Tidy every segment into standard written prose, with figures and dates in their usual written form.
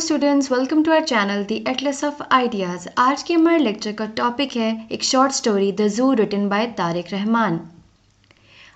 Students, welcome to our channel the atlas of ideas. आज के हमारे लेक्चर का टॉपिक है एक short story the zoo written by Tariq Rahman.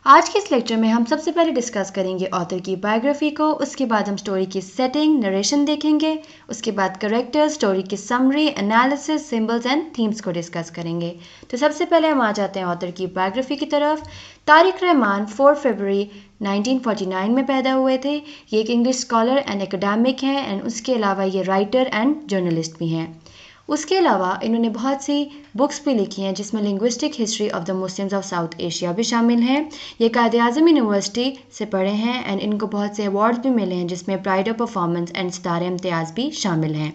आज के इस लेक्चर में हम सबसे पहले डिस्कस करेंगे ऑथर की बायोग्राफी को, उसके बाद हम स्टोरी की सेटिंग नरेशन देखेंगे, उसके बाद करेक्टर, स्टोरी की summary, analysis, symbols and themes को डिस्कस करेंगे। तो सबसे पहले हम आ जाते हैं ऑथर की बायोग्राफी की तरफ। तारिक रहमान 4 फरवरी 1949 में पैदा हुए थे। ये एक इंग्लिश स्कॉलर एंड एकेडमिक हैं एंड उसके अलावा ये राइटर एंड जर्नलिस्ट भी हैं। उसके अलावा इन्होंने बहुत सी बुक्स भी लिखी हैं जिसमें linguistic history of the Muslims of south Asia भी शामिल हैं। ये कायद-ए-आज़म यूनिवर्सिटी से पढ़े हैं एंड इनको बहुत से अवार्ड्स भी मिले हैं जिसमें प्राइड ऑफ परफॉर्मेंस एंड सितारे इम्तियाज़ भी शामिल हैं।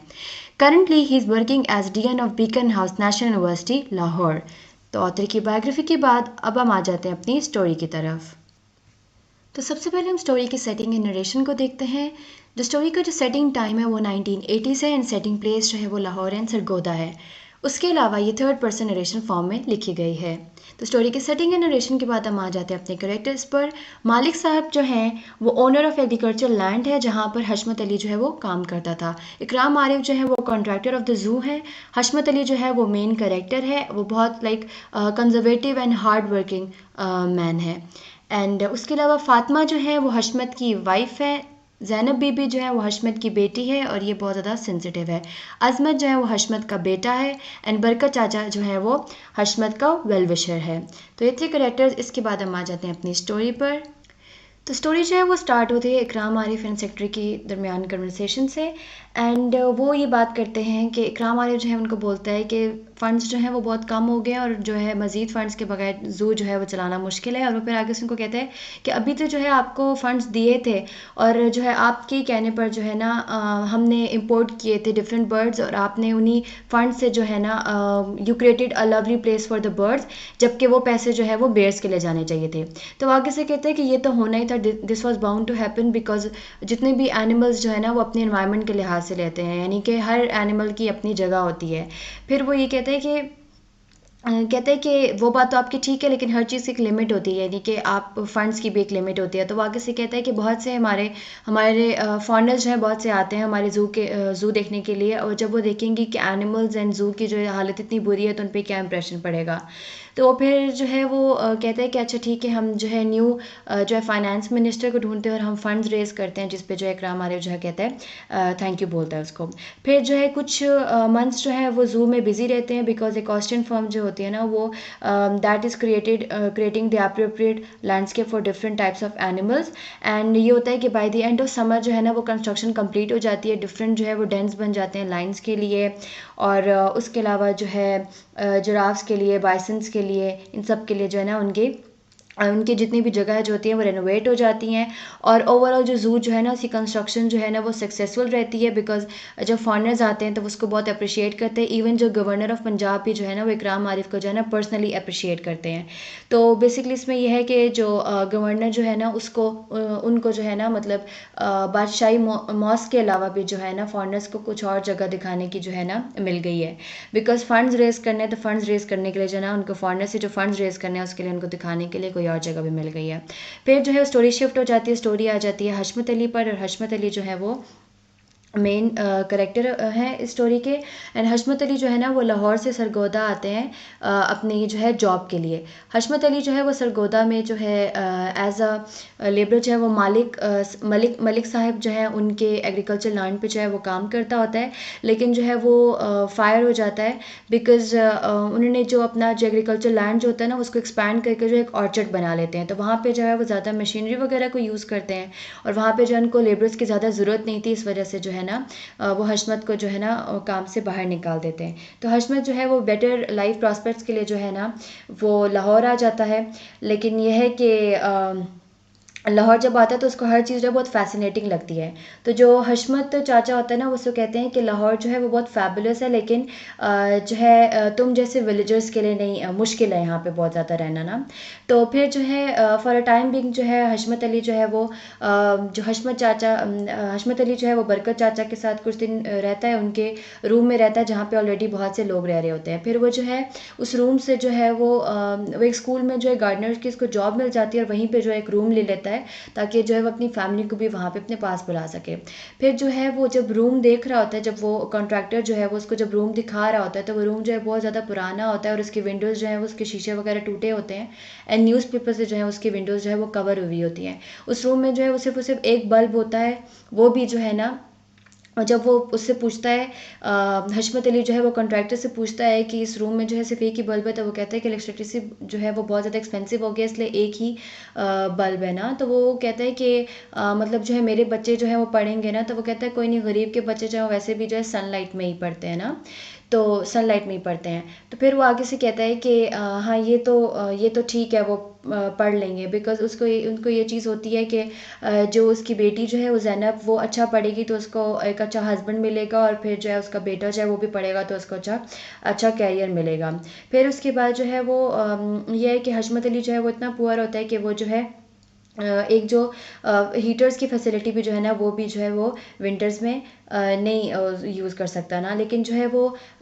Currently he is working as dean of Beaconhouse National University Lahore. तो ऑथर की बायोग्राफी के बाद अब हम आ जाते हैं अपनी स्टोरी की तरफ। तो सबसे पहले हम स्टोरी की सेटिंग एंड नरेशन को देखते हैं। जो स्टोरी का जो सेटिंग टाइम है वो 1980s है एंड सेटिंग प्लेस जो है वो लाहौर एंड सरगोदा है। उसके अलावा ये थर्ड पर्सन नरेशन फॉर्म में लिखी गई है। तो स्टोरी की सेटिंग एंड नरेशन के बाद हम आ जाते हैं अपने कैरेक्टर्स पर। मालिक साहब जो हैं वो ओनर ऑफ एग्रीकल्चर लैंड है जहाँ पर हशमत अली जो है वो काम करता था। इकराम आरिफ जो है वो कॉन्ट्रैक्टर ऑफ द जू है। हशमत अली जो है वो मेन कैरेक्टर है, वो बहुत conservative and hard working man है। एंड उसके अलावा फातिमा जो है वो हशमत की वाइफ है। ज़ैनब बीबी जो है वो हशमत की बेटी है और ये बहुत ज़्यादा सेंसिटिव है। अज़मत जो है वो हशमत का बेटा है एंड बरकत चाचा जो है वो हशमत का वेल विशर है। तो ये थे करेक्टर्स। इसके बाद हम आ जाते हैं अपनी स्टोरी पर। तो स्टोरी जो है वो स्टार्ट होती है इकराम आरिफ एंड सेक्रेटरी के दरमियान कन्वर्सेशन से एंड वो ये बात करते हैं कि इकराम आरिफ जो है उनको बोलता है कि फ़ंड्स जो हैं वो बहुत कम हो गए और जो है मज़ीद फ़ंड्स के बगैर ज़ू जो है वो चलाना मुश्किल है। और वो फिर आगे से उनको कहते हैं कि अभी तो जो है आपको फ़ंड्स दिए थे और जो है आपके कहने पर जो है ना हमने इंपोर्ट किए थे डिफरेंट बर्ड्स और आपने उन्हीं फ़ंड से जो है ना you created a lovely place for the birds, जबकि वो पैसे जो है वो बेयर्स के लिए जाने चाहिए थे। तो आगे से कहते हैं कि ये तो होना ही था, this was bound to happen because जितने भी एनिमल्स जो है ना वो अपने इन्वायरमेंट के लिहाज से लेते हैं, यानी कि हर एनिमल की अपनी जगह होती है। फिर वो ये कहते हैं कि वो बात तो आपकी ठीक है लेकिन हर चीज़ की एक लिमिट होती है, यानी कि आप फंड्स की भी एक लिमिट होती है। तो वो आगे से कहता है कि बहुत से हमारे हमारे फॉरेनर्स जो हैं बहुत से आते हैं हमारे ज़ू देखने के लिए, और जब वो देखेंगे कि एनिमल्स एंड ज़ू की जो हालत इतनी बुरी है तो उन पर क्या इंप्रेशन पड़ेगा। तो वो फिर जो है वो कहते हैं कि अच्छा ठीक है, हम जो है न्यू जो है फाइनेंस मिनिस्टर को ढूंढते हैं और हम फंड्स रेज़ करते हैं, जिस पे जो है इकराम आरिफ जो है कहता है थैंक यू बोलता है उसको। फिर जो है कुछ मंथ्स जो है वो ज़ू में बिजी रहते हैं बिकॉज एक ऑस्टिन फर्म जो होती है ना वो that is creating the appropriate landscape for different types of animals. And ये होता है कि by the end of summer जो है ना वो कंस्ट्रक्शन कंप्लीट हो जाती है, डिफरेंट जो है वो डेंस बन जाते हैं लाइन्स के लिए, और उसके अलावा जो है जिराफ्स के लिए, बाइसन्स के लिए, इन सब के लिए जो है ना उनकी जितनी भी जगह जो होती हैं वो रेनोवेट हो जाती हैं। और ओवरऑल जो ज़ू जो है ना उसकी कंस्ट्रक्शन जो है ना वो सक्सेसफुल रहती है बिकॉज जब फॉरेनर्स आते हैं तो उसको बहुत अप्रिशिएट करते हैं। इवन जो गवर्नर ऑफ पंजाब भी जो है ना वो इकराम आरिफ को जो है ना पर्सनली अप्रिशिएट करते हैं। तो बेसिकली इसमें यह है कि जो गवर्नर जो है ना उसको उनको जो है ना मतलब बादशाही मॉस्क के अलावा भी जो है ना फॉरेनर्स को कुछ और जगह दिखाने की जो है ना मिल गई है। बिकॉज फंड्स रेज़ करने तो फंड्स रेज़ करने के लिए जो है ना उनको फॉरेनर से जो फंड्स रेज़ करने हैं उसके लिए उनको दिखाने के लिए कोई और जगह भी मिल गई है। फिर जो है स्टोरी शिफ्ट हो जाती है, स्टोरी आ जाती है हशमत अली पर, और हशमत अली जो है वो मेन करेक्टर हैं इस स्टोरी के। एंड हशमत अली जो है ना वो लाहौर से सरगोदा आते हैं अपनी जो है जॉब के लिए। हशमत अली जो है वो सरगोदा में जो है एज अ लेबर जो है वो मलिक साहब जो है उनके एग्रीकल्चर लैंड पे जो है वो काम करता होता है, लेकिन जो है वो फायर हो जाता है बिकॉज उन्होंने जो अपना जो एग्रीकल्चर लैंड जो होता है ना उसको एक्सपैंड करके जो एक ऑर्चर्ड बना लेते हैं। तो वहाँ पे जो है वो ज़्यादा मशीनरी वगैरह को यूज़ करते हैं और वहाँ पे जो है उनको लेबर्स की ज़्यादा ज़रूरत नहीं थी, इस वजह से जो है ना वो हशमत को जो है ना काम से बाहर निकाल देते हैं। तो हशमत जो है वो बेटर लाइफ प्रॉस्पेक्ट्स के लिए जो है ना वो लाहौर आ जाता है। लेकिन यह है कि लाहौर जब आता है तो उसको हर चीज़ जो है बहुत फैसिनेटिंग लगती है। तो जो हशमत चाचा होता है ना उसको कहते हैं कि लाहौर जो है वो बहुत फैबुलस है, लेकिन जो है तुम जैसे विलेजर्स के लिए नहीं, मुश्किल है यहाँ पे बहुत ज़्यादा रहना ना। तो फिर जो है फॉर अ टाइम बिंग जो है हशमत अली जो है वो जो हशमत अली जो है वो बरकत चाचा के साथ कुछ दिन रहता है, उनके रूम में रहता है जहाँ पे ऑलरेडी बहुत से लोग रह रहे होते हैं। फिर वो जो है उस रूम से जो है वो एक स्कूल में जो है गार्डनर की उसको जॉब मिल जाती है और वहीं पे जो एक रूम ले लेता होता है ताकि जो है वो अपनी फैमिली को भी वहाँ पे अपने पास बुला सके। फिर जो है वो जब रूम देख रहा होता है, जब वो कॉन्ट्रैक्टर जो है वो उसको जब रूम दिखा रहा होता है, तो वो रूम जो है बहुत ज़्यादा पुराना होता है और उसकी विंडोज़ जो है वो उसके शीशे वगैरह टूटे होते हैं एंड न्यूज़पेपर से जो है उसकी विंडोज़ जो है वो कवर हुई होती हैं। उस रूम में जो है वो सिर्फ एक बल्ब होता है, वो भी जो है ना, और जब वो उससे पूछता है हशमत अली जो है वो कॉन्ट्रैक्टर से पूछता है कि इस रूम में जो है सिर्फ एक ही बल्ब है, तो वो कहता है कि इलेक्ट्रिसिटी जो है वो बहुत ज़्यादा एक्सपेंसिव हो गया, इसलिए एक ही बल्ब है ना। तो वो कहता है कि मतलब जो है मेरे बच्चे जो है वो पढ़ेंगे ना, तो वो कहता है कोई नहीं, गरीब के बच्चे जो है वैसे भी जो है सनलाइट में ही पढ़ते हैं ना, तो सनलाइट में ही पढ़ते हैं। तो फिर वो आगे से कहता है कि हाँ ये तो ठीक है, वो पढ़ लेंगे, बिकॉज उनको ये चीज़ होती है कि जो उसकी बेटी जो है वो ज़ैनब वो अच्छा पढ़ेगी तो उसको एक अच्छा हस्बैंड मिलेगा, और फिर जो है उसका बेटा जो है वो भी पढ़ेगा तो उसको अच्छा कैरियर मिलेगा। फिर उसके बाद जो है वो ये है कि हशमत अली जो है वो इतना पुअर होता है कि वो जो है एक जो हीटर्स की फैसिलिटी भी जो है ना, वो भी जो है वो विंटर्स में नहीं यूज़ कर सकता ना। लेकिन जो है वो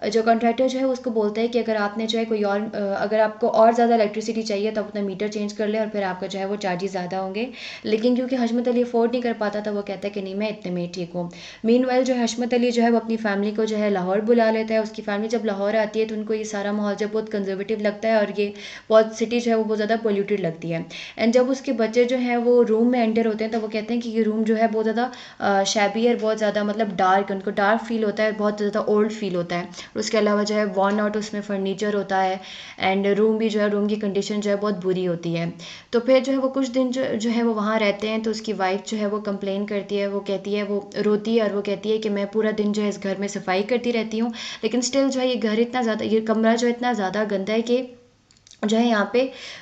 जो कॉन्ट्रैक्टर जो है उसको बोलता है कि अगर आपने जो है कोई और अगर आपको और ज़्यादा इलेक्ट्रिसिटी चाहिए तो आप अपना मीटर चेंज कर ले और फिर आपका जो है वो चार्जेस ज़्यादा होंगे। लेकिन क्योंकि हशमत अली अफोर्ड नहीं कर पाता था, वो कहता है कि नहीं, मैं इतने में ही ठीक हूँ। मीनवाइल जो है हशमत अली जो है वो अपनी फैमिली को जो है लाहौर बुला लेता है। उसकी फैमिली जब लाहौर आती है तो उनको ये सारा माहौल जब बहुत कंजर्वेटिव लगता है और ये बहुत सिटी जो है वो बहुत ज़्यादा पोल्यूटेड लगती है। एंड जब उसके बच्चे जो हैं वो रूम में एंटर होते हैं तो वो कहते हैं कि ये रूम जो है बहुत ज़्यादा शैबी है, बहुत ज़्यादा मतलब डार्क, उनको डार्क फील होता है, बहुत ज़्यादा ओल्ड फील होता है। और उसके अलावा जो है वॉर्न आउट उसमें फर्नीचर होता है एंड रूम भी जो है, रूम की कंडीशन जो है बहुत बुरी होती है। तो फिर जो है वो कुछ दिन जो है वो वहाँ रहते हैं, तो उसकी वाइफ जो है वो कंप्लेन करती है, वो कहती है, वो रोती है और वो कहती है कि मैं पूरा दिन जो है इस घर में सफाई करती रहती हूँ, लेकिन स्टिल जो है ये घर इतना ज़्यादा, ये कमरा जो इतना ज़्यादा गंदा है कि जो है यहाँ पे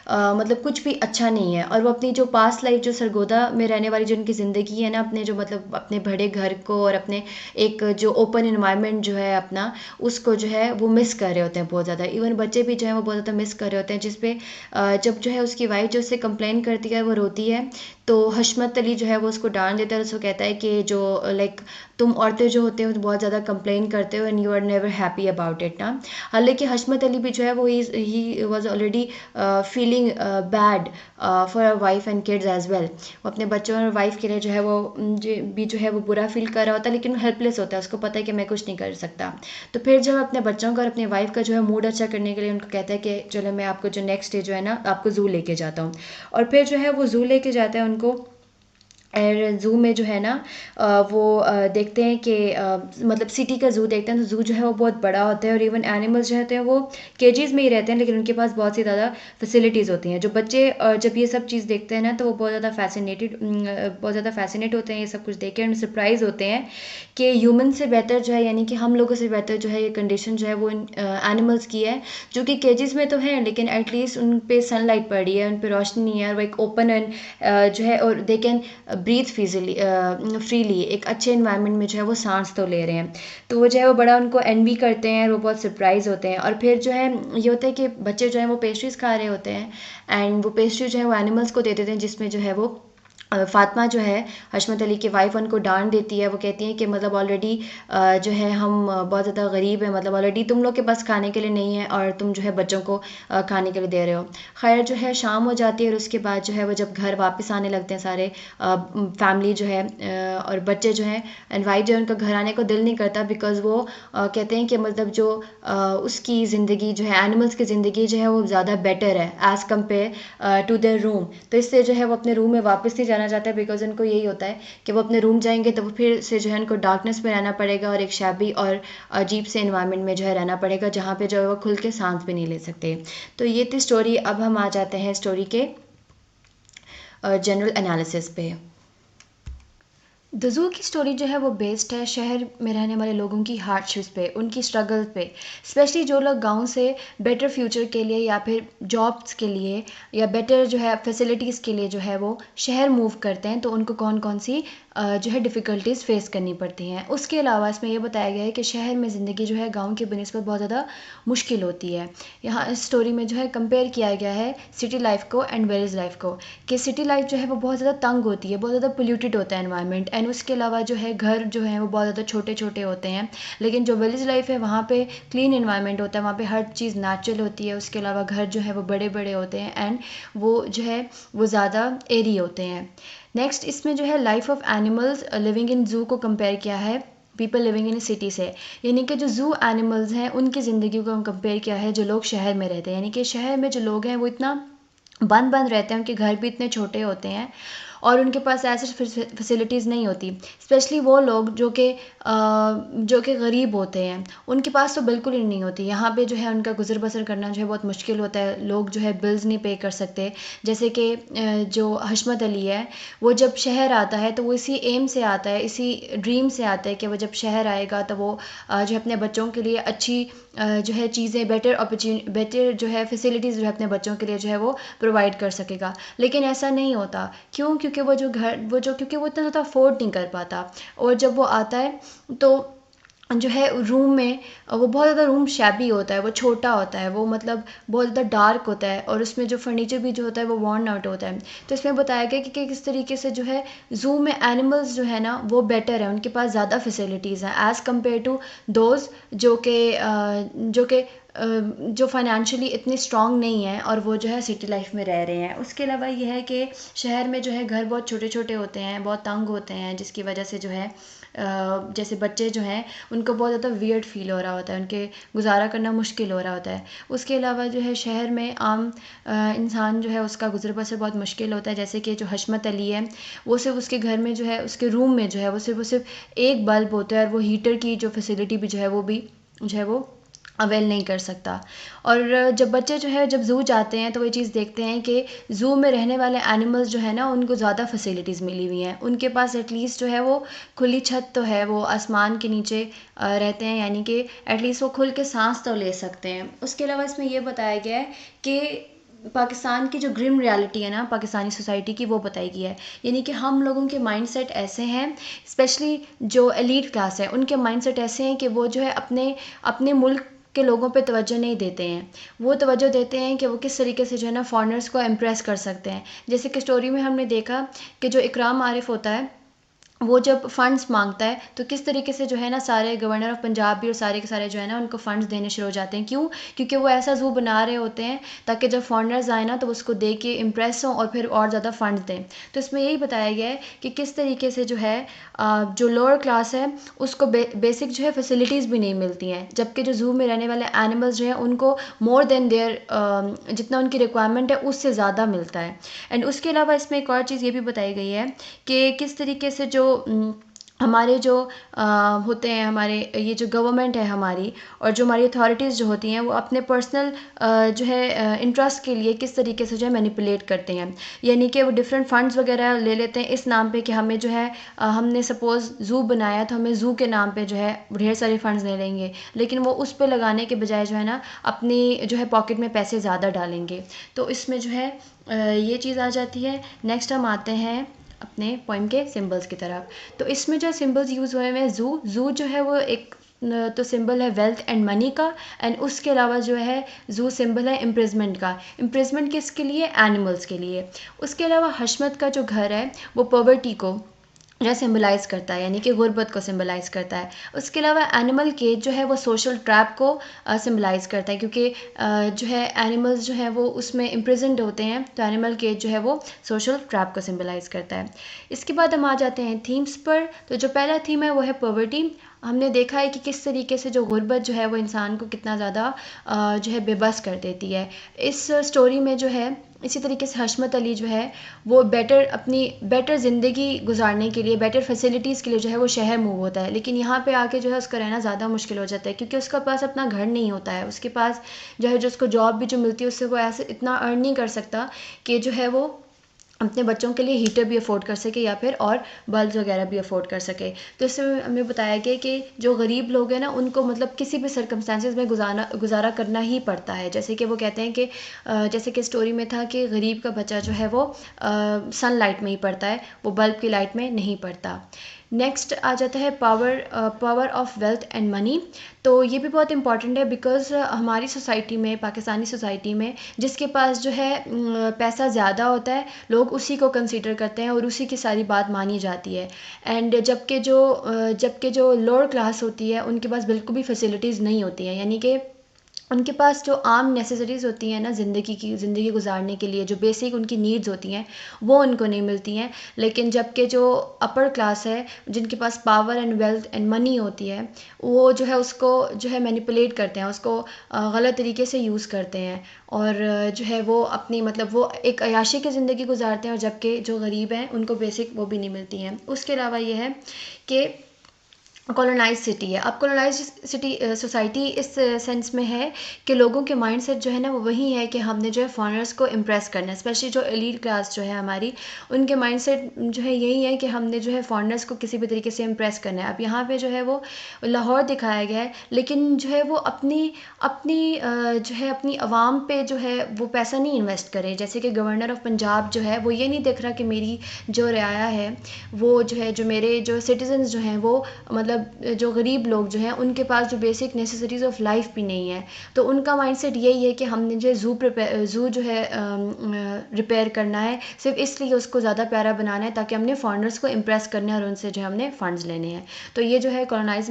मतलब कुछ भी अच्छा नहीं है। और वो अपनी जो पास्ट लाइफ, जो सरगोदा में रहने वाली जो उनकी ज़िंदगी है ना, अपने जो मतलब अपने बड़े घर को और अपने एक जो ओपन इन्वायरमेंट जो है अपना, उसको जो है वो मिस कर रहे होते हैं बहुत ज़्यादा। इवन बच्चे भी जो है वो बहुत ज़्यादा मिस कर रहे होते हैं, जिसपे जब जो है उसकी वाइफ जो उससे कंप्लेन करती है, वो रोती है, तो हशमत अली जो है वो उसको डांट देता है और उसको कहता है कि जो लाइक तुम औरतें जो होते हो बहुत ज़्यादा कंप्लेन करते हो and you are never happy about it ना। हालांकि हशमत अली भी जो है वो he was already feeling bad for wife and kids as well. वो अपने बच्चों और वाइफ के लिए जो है वो जो है वो बुरा फील कर रहा होता है, लेकिन हेल्पलेस होता है, उसको पता है कि मैं कुछ नहीं कर सकता। तो फिर जब अपने बच्चों का और अपनी वाइफ का जो है मूड अच्छा करने के लिए उनको कहता है कि चलो मैं आपको जो नेक्स्ट डे जो है ना आपको ज़ू लेके जाता हूँ। और फिर जो है वो ज़ू लेके जाता है उनको। और ज़ू में जो है ना वो देखते हैं कि मतलब सिटी का ज़ू देखते हैं, तो ज़ू जो है वो बहुत बड़ा होता है और इवन एनिमल्स जो होते हैं वो केजेस में ही रहते हैं, लेकिन उनके पास बहुत सी ज़्यादा फैसिलिटीज़ होती हैं। जो बच्चे जब ये सब चीज़ देखते हैं ना, तो वो बहुत ज़्यादा फैसिनेट होते हैं ये सब कुछ देख के, और सरप्राइज होते हैं कि ह्यूमन से बेहतर जो है, यानी कि हम लोगों से बेहतर जो है ये कंडीशन जो है वो एनिमल्स की है, जो कि केजेस में तो हैं लेकिन एटलीस्ट उन पे सनलाइट पड़ रही है, उन पे रोशनी है, और वो एक ओपन एंड जो है, और दे कैन ब्रीथ फ्रीली एक अच्छे इन्वायरमेंट में जो है वो सांस तो ले रहे हैं। तो वो जो है वो बड़ा उनको एनवी करते हैं, वो बहुत सरप्राइज होते हैं। और फिर जो है ये होता है कि बच्चे जो है वो पेस्ट्रीज खा रहे होते हैं एंड वो पेस्ट्री जो है वो एनिमल्स को दे देते हैं, जिसमें जो है वो फातिमा जो है हशमत अली की वाइफ उनको डांट देती है। वो कहती है कि मतलब ऑलरेडी जो है हम बहुत ज़्यादा गरीब हैं, मतलब ऑलरेडी तुम लोग के पास खाने के लिए नहीं है और तुम जो है बच्चों को खाने के लिए दे रहे हो। खैर जो है शाम हो जाती है और उसके बाद जो है वो जब घर वापस आने लगते हैं सारे फैमिली जो है और बच्चे जो हैं एंड वाइफ जो है, उनका घर आने को दिल नहीं करता, बिकॉज वो कहते हैं कि मतलब जो उसकी ज़िंदगी जो है, एनिमल्स की ज़िंदगी जो है वो ज़्यादा बेटर है as compared to their room. तो इससे जो है वो अपने रूम में वापस नहीं जाना चाहता है, बिकॉज उनको यही होता है कि वो अपने रूम जाएंगे तो वो फिर से जो है उनको डार्कनेस में रहना पड़ेगा और एक शैबी और अजीब से इन्वायरमेंट में जो है रहना पड़ेगा, जहाँ पे जो है वो खुल के सांस भी नहीं ले सकते। तो ये थी स्टोरी। अब हम आ जाते हैं स्टोरी के जनरल एनालिसिस पे। द ज़ू की स्टोरी जो है वो बेस्ड है शहर में रहने वाले लोगों की हार्डशिप्स पे, उनकी स्ट्रगल पे, स्पेशली जो लोग गांव से बेटर फ्यूचर के लिए या फिर जॉब्स के लिए या बेटर जो है फैसिलिटीज़ के लिए जो है वो शहर मूव करते हैं, तो उनको कौन कौन सी जो है डिफ़िकल्टीज़ फ़ेस करनी पड़ती हैं। उसके अलावा इसमें ये बताया गया है कि शहर में ज़िंदगी जो है गाँव की बनिस्बत बहुत ज़्यादा मुश्किल होती है। यहाँ इस स्टोरी में जो है कंपेयर किया गया है सिटी लाइफ़ को एंड विलेज लाइफ़ को, कि सिटी लाइफ़ जो है वो बहुत ज़्यादा तंग होती है, बहुत ज़्यादा पोल्यूटेड होता है एनवायरनमेंट, एंड उसके अलावा जो है घर जो है वो बहुत ज़्यादा छोटे-छोटे होते हैं। लेकिन जो विलेज लाइफ़ है वहाँ पे क्लीन एनवायरनमेंट होता है, वहाँ पे हर चीज़ नेचुरल होती है। उसके अलावा घर जो है वो बड़े-बड़े होते हैं एंड वो जो है वो ज़्यादा एयरी होते हैं। नेक्स्ट इसमें जो है life of animals living in zoo को कंपेयर किया है पीपल लिविंग इन सिटी से, यानी कि जो ज़ू एनिमल्स हैं उनकी ज़िंदगी को हम कंपेयर किया है जो लोग शहर में रहते हैं। यानी कि शहर में जो लोग हैं वो इतना बंद बंद रहते हैं, उनके घर भी इतने छोटे होते हैं और उनके पास ऐसी फैसिलिटीज़ नहीं होती। स्पेशली वो लोग जो कि गरीब होते हैं, उनके पास तो बिल्कुल ही नहीं होती। यहाँ पे जो है उनका गुज़र बसर करना जो है बहुत मुश्किल होता है। लोग जो है बिल्स नहीं पे कर सकते। जैसे कि जो हशमत अली है, वो जब शहर आता है तो वो इसी एम से आता है, इसी ड्रीम से आता है कि वो जब शहर आएगा तो वो जो है अपने बच्चों के लिए अच्छी जो है चीज़ें बेटर जो है फैसिलिटीज़ जो है अपने बच्चों के लिए जो है वो प्रोवाइड कर सकेगा। लेकिन ऐसा नहीं होता। क्यों? क्योंकि क्योंकि वो इतना ज़्यादा अफोर्ड नहीं कर पाता। और जब वो आता है तो जो है रूम में वो बहुत ज़्यादा रूम शैबी होता है, वो छोटा होता है, वो मतलब बहुत ज़्यादा डार्क होता है और उसमें जो फर्नीचर भी जो होता है वो वॉर्न आउट होता है। तो इसमें बताया गया कि किस तरीके से जो है ज़ू में एनिमल्स जो है ना वो बेटर है, उनके पास ज़्यादा फैसिलिटीज़ हैं एज़ कम्पेयर टू दोज जो फाइनेंशियली इतने स्ट्रॉन्ग नहीं हैं और वो जो है सिटी लाइफ में रह रहे हैं। उसके अलावा ये है कि शहर में जो है घर बहुत छोटे छोटे होते हैं, बहुत तंग होते हैं, जिसकी वजह से जो है जैसे बच्चे जो हैं उनको बहुत ज़्यादा वियर्ड फील हो रहा होता है, उनके गुजारा करना मुश्किल हो रहा होता है। उसके अलावा जो है शहर में आम इंसान जो है उसका गुजर बसर बहुत मुश्किल होता है। जैसे कि जो हशमत अली है, वो सिर्फ उसके घर में जो है उसके रूम में जो है वो सिर्फ एक बल्ब होता है और वो हीटर की जो फैसिलिटी भी जो है वो अवेल नहीं कर सकता। और जब बच्चे जो है जब ज़ू जाते हैं तो वो ये चीज़ देखते हैं कि ज़ू में रहने वाले एनिमल्स जो है ना उनको ज़्यादा फैसिलिटीज़ मिली हुई हैं, उनके पास एटलीस्ट जो है वो खुली छत तो है, वो आसमान के नीचे रहते हैं, यानी कि एटलीस्ट वो खुल के सांस तो ले सकते हैं। उसके अलावा इसमें ये बताया गया है कि पाकिस्तान की जो ग्रिम रियलिटी है ना पाकिस्तानी सोसाइटी की, वो बताई गई है। यानी कि हम लोगों के माइंडसेट ऐसे हैं, स्पेशली जो एलीट क्लास है उनके माइंडसेट ऐसे हैं कि वो जो है अपने अपने मुल्क के लोगों पे तवज्जो नहीं देते हैं। वो तवज्जो देते हैं कि वो किस तरीके से जो है ना फॉरेनर्स को इम्प्रेस कर सकते हैं। जैसे कि स्टोरी में हमने देखा कि जो इकराम आरिफ होता है वो जब फंड्स मांगता है तो किस तरीके से जो है ना सारे गवर्नर ऑफ पंजाब भी और सारे के सारे जो है ना उनको फंड्स देने शुरू हो जाते हैं। क्यों? क्योंकि वो ऐसा ज़ू बना रहे होते हैं ताकि जब फॉरेनर्स आए ना तो उसको देख के इम्प्रेस हों और फिर और ज़्यादा फंड्स दें। तो इसमें यही बताया गया है कि किस तरीके से जो है जो लोअर क्लास है उसको बेसिक जो है फैसिलिटीज़ भी नहीं मिलती हैं, जबकि जो ज़ू में रहने वाले एनिमल्स जो हैं उनको मोर देन देयर जितना उनकी रिक्वायरमेंट है उससे ज़्यादा मिलता है। एंड उसके अलावा इसमें एक और चीज़ ये भी बताई गई है कि किस तरीके से जो हमारे जो होते हैं, हमारे ये जो गवर्नमेंट है हमारी और जो हमारी अथॉरिटीज़ जो होती हैं वो अपने पर्सनल जो है इंटरेस्ट के लिए किस तरीके से जो है मैनिपुलेट करते हैं। यानी कि वो डिफरेंट फंड्स वगैरह ले लेते हैं इस नाम पे कि हमें जो है हमने सपोज़ ज़ू बनाया तो हमें ज़ू के नाम पे जो है ढेर सारे फंड्स ले लेंगे, लेकिन वो उस पे लगाने के बजाय जो है ना अपनी जो है पॉकेट में पैसे ज़्यादा डालेंगे। तो इसमें जो है ये चीज़ आ जाती है। नेक्स्ट हम आते हैं अपने पोइम के सिंबल्स की तरफ। तो इसमें जो सिंबल्स यूज़ हुए हैं ज़ू जो है वो एक तो सिंबल है वेल्थ एंड मनी का, एंड उसके अलावा जो है ज़ू सिंबल है इम्प्रिजमेंट का। इम्प्रिजमेंट किसके लिए? एनिमल्स के लिए। उसके अलावा हशमत का जो घर है वो पॉवर्टी को जो सिंबलाइज़ करता है, यानी कि गुर्बत को सिंबलाइज़ करता है। उसके अलावा एनिमल केज जो है वो सोशल ट्रैप को सिंबलाइज़ करता है, क्योंकि जो है एनिमल्स जो है वो उसमें इम्प्रिजन्ड होते हैं, तो एनिमल केज जो है वो सोशल ट्रैप को सिंबलाइज़ करता है। इसके बाद हम आ जाते हैं थीम्स पर। तो जो पहला थीम है वो है पॉवर्टी। हमने देखा है कि किस तरीके से जो गुर्बत जो है वो इंसान को कितना ज़्यादा जो है बेबस कर देती है। इस स्टोरी में जो है इसी तरीके से हशमत अली जो है वो अपनी बेटर ज़िंदगी गुजारने के लिए, बेटर फैसिलिटीज़ के लिए जो है वो शहर मूव होता है, लेकिन यहाँ पे आके जो है उसका रहना ज़्यादा मुश्किल हो जाता है, क्योंकि उसके पास अपना घर नहीं होता है। उसके पास जो है जो उसको जॉब भी जो मिलती है उससे वो ऐसे इतना अर्न नहीं कर सकता कि जो है वो अपने बच्चों के लिए हीटर भी अफोर्ड कर सके या फिर और बल्ब वगैरह भी अफोर्ड कर सके। तो इसमें हमें बताया गया कि जो गरीब लोग हैं ना उनको मतलब किसी भी सर्कमस्टांसिस में गुजारा करना ही पड़ता है। जैसे कि वो कहते हैं कि जैसे कि स्टोरी में था कि गरीब का बच्चा जो है वो सनलाइट में ही पड़ता है, वो बल्ब की लाइट में नहीं पड़ता। नेक्स्ट आ जाता है power of wealth and money. तो ये भी बहुत इंपॉर्टेंट है बिकॉज़ हमारी सोसाइटी में, पाकिस्तानी सोसाइटी में जिसके पास जो है पैसा ज़्यादा होता है, लोग उसी को कंसीडर करते हैं और उसी की सारी बात मानी जाती है। एंड जबकि जो लोअर क्लास होती है उनके पास बिल्कुल भी फैसिलिटीज़ नहीं होती हैं, यानी कि उनके पास जो आम नेसेसरीज़ होती हैं ना ज़िंदगी गुजारने के लिए, जो बेसिक उनकी नीड्स होती हैं वो उनको नहीं मिलती हैं। लेकिन जबकि जो अपर क्लास है, जिनके पास power and wealth and money होती है, वो जो है उसको जो है मैनिपुलेट करते हैं, उसको गलत तरीके से यूज़ करते हैं और जो है वो अपनी मतलब वो एक अयाशी की ज़िंदगी गुजारते हैं। और जबकि जो गरीब हैं उनको बेसिक वो भी नहीं मिलती हैं। उसके अलावा ये है कि कॉलोनाइज सिटी है। अब कॉलोनाइज सिटी सोसाइटी इस सेंस में है कि लोगों के माइंडसेट जो है ना वो वही है कि हमने जो है फॉरेनर्स को इम्प्रेस करना है। स्पेशली जो एलीट क्लास जो है हमारी, उनके माइंडसेट जो है यही है कि हमने जो है फॉरेनर्स को किसी भी तरीके से इम्प्रेस करना है। अब यहाँ पे जो है वो लाहौर दिखाया गया है, लेकिन जो है वो अपनी अपनी जो है अपनी आवाम पे जो है वो पैसा नहीं इन्वेस्ट करे। जैसे कि गवर्नर ऑफ पंजाब जो है वो ये नहीं देख रहा कि मेरी जो रियाया है वो जो है, जो मेरे जो सिटीजन्स जो हैं वो मतलब जो गरीब लोग जो हैं उनके पास जो बेसिक नेसेसरीज ऑफ लाइफ भी नहीं है। तो उनका माइंडसेट यही है कि हमने जो ज़ू जो है रिपेयर करना है, सिर्फ इसलिए उसको ज़्यादा प्यारा बनाना है ताकि हमने फॉरेनर्स को इम्प्रेस करना है और उनसे जो है हमने फंड्स लेने हैं। तो ये जो है कॉलोनाइज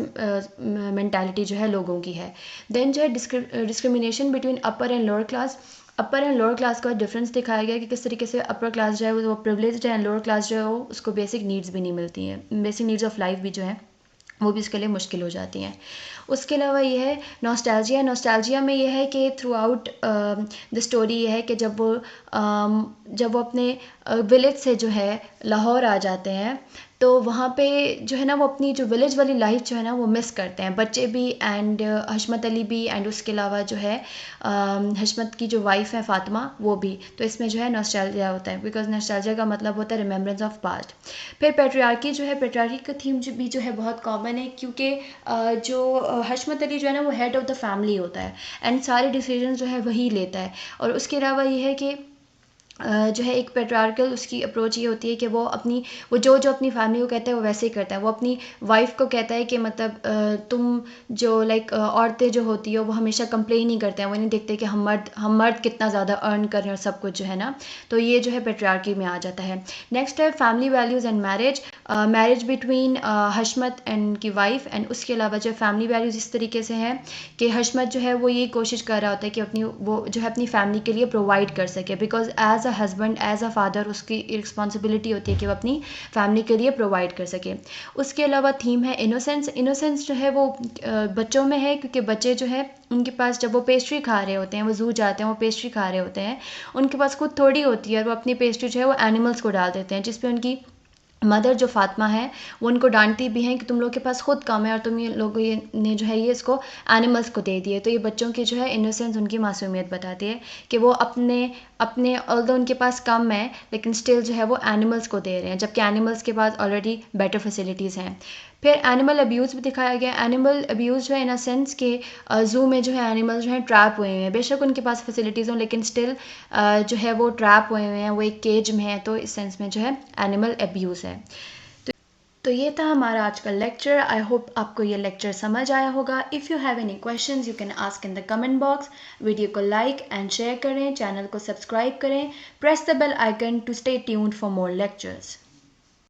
मेंटालिटी जो है लोगों की है। देन जो है discrimination between upper and lower class. Upper and lower class का डिफरेंस दिखाया गया कि किस तरीके से अपर क्लास जो है वो प्रिविलेज्ड है एंड लोअर क्लास जो है वो उसको बेसिक नीड्स भी नहीं मिलती हैं, बेसिक नीड्स ऑफ लाइफ भी जो है वो भी उसके लिए मुश्किल हो जाती हैं। उसके अलावा ये है नॉस्टैल्जिया में ये है कि थ्रू आउट द स्टोरी ये है कि जब वो अपने विलेज से जो है लाहौर आ जाते हैं तो वहाँ पे जो है ना वो अपनी जो विलेज वाली लाइफ जो है ना वो मिस करते हैं, बच्चे भी एंड हशमत अली भी एंड उसके अलावा जो है हशमत की जो वाइफ है फातिमा वो भी। तो इसमें जो है नॉस्टैल्जिया होता है, बिकॉज नॉस्टैल्जिया का मतलब होता है रिमेम्बरेंस ऑफ पास्ट। फिर पेट्रियार्की जो है, पेट्रियार्की का थीम जो है बहुत कॉमन है, क्योंकि जो हशमत अली जो है ना वो हेड ऑफ़ द फैमिली होता है एंड सारे डिसीजन जो है वही लेता है। और उसके अलावा ये है कि जो है एक पेट्रियार्कल उसकी अप्रोच ये होती है कि वो जो अपनी फैमिली को कहता है वो वैसे ही करता है। वो अपनी वाइफ को कहता है कि मतलब तुम जो औरतें जो होती है वो हमेशा कंप्लेन नहीं करते हैं, वो नहीं देखते कि हम मर्द कितना ज़्यादा अर्न कर रहे हैं और सब कुछ जो है ना। तो ये जो है पेट्रियार्की में आ जाता है। नेक्स्ट है family values and marriage between Hashmat and की वाइफ। एंड उसके अलावा जो फैमिली वैल्यूज़ इस तरीके से हैं कि हशमत जो है वो ये कोशिश कर रहा होता है कि वो जो है अपनी फैमिली के लिए प्रोवाइड कर सके, because as a husband as a father उसकी रिस्पॉन्सिबिलिटी होती है कि वो अपनी फैमिली के लिए प्रोवाइड कर सके। उसके अलावा थीम है इनोसेंस जो है वो बच्चों में है, क्योंकि बच्चे जो है उनके पास जब वो पेस्ट्री खा रहे होते हैं, वो ज़ू जाते हैं, वो पेस्ट्री खा रहे होते हैं, उनके पास खुद थोड़ी होती है और वो अपनी पेस्ट्री जो है वो एनिमल्स को डाल देते हैं, जिस पे उनकी मदर जो फातिमा है वो उनको डांटती भी हैं कि तुम लोग के पास खुद कम है और तुम ये लोग ने जो है ये इसको एनिमल्स को दे दिए। तो ये बच्चों की जो है इनोसेंस, उनकी मासूमियत बताती है कि वो अपने ऑल्दो उनके पास कम है लेकिन स्टिल जो है वो एनिमल्स को दे रहे हैं, जबकि एनिमल्स के पास ऑलरेडी बेटर फैसिलिटीज़ हैं। फिर एनिमल अब्यूज़ भी दिखाया गया। एनिमल अब्यूज़ जो है इन अ सेंस के ज़ू में जो है एनिमल जो है ट्रैप हुए हुए हैं, बेशक उनके पास फैसिलिटीज़ हों लेकिन स्टिल जो है वो ट्रैप हुए हुए हैं, वो एक केज में है। तो इस सेंस में जो है एनिमल अब्यूज़ है। तो ये था हमारा आज का लेक्चर। आई होप आपको ये लेक्चर समझ आया होगा। If you have any questions you can ask in the comment box. Video को लाइक एंड शेयर करें, चैनल को सब्सक्राइब करें, press the bell icon to stay tuned for more lectures.